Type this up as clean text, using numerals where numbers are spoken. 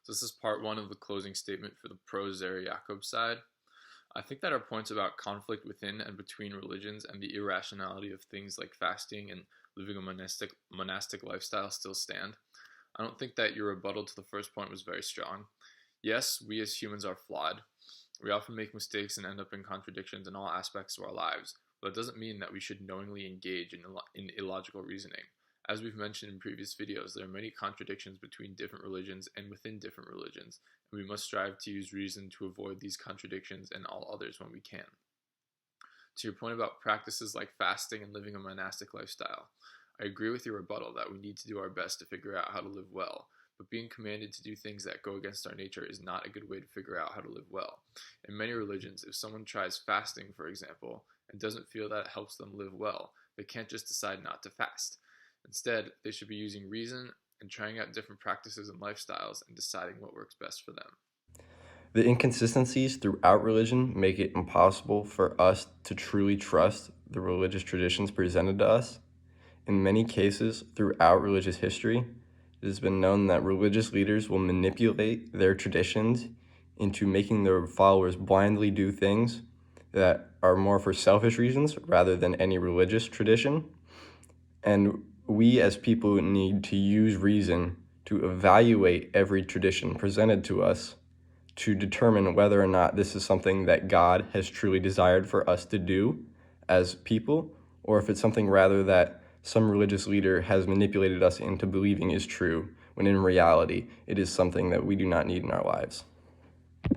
So this is part one of the closing statement for the pro-Zera Yacob side. I think that our points about conflict within and between religions and the irrationality of things like fasting and living a monastic lifestyle still stand. I don't think that your rebuttal to the first point was very strong. Yes, we as humans are flawed. We often make mistakes and end up in contradictions in all aspects of our lives, but it doesn't mean that we should knowingly engage in illogical reasoning. As we've mentioned in previous videos, there are many contradictions between different religions and within different religions, and we must strive to use reason to avoid these contradictions and all others when we can. To your point about practices like fasting and living a monastic lifestyle, I agree with your rebuttal that we need to do our best to figure out how to live well, but being commanded to do things that go against our nature is not a good way to figure out how to live well. In many religions, if someone tries fasting, for example, and doesn't feel that it helps them live well, they can't just decide not to fast. Instead, they should be using reason and trying out different practices and lifestyles and deciding what works best for them. The inconsistencies throughout religion make it impossible for us to truly trust the religious traditions presented to us. In many cases, throughout religious history, it has been known that religious leaders will manipulate their traditions into making their followers blindly do things that are more for selfish reasons rather than any religious tradition. And we as people need to use reason to evaluate every tradition presented to us to determine whether or not this is something that God has truly desired for us to do as people, or if it's something rather that some religious leader has manipulated us into believing is true, when in reality, it is something that we do not need in our lives.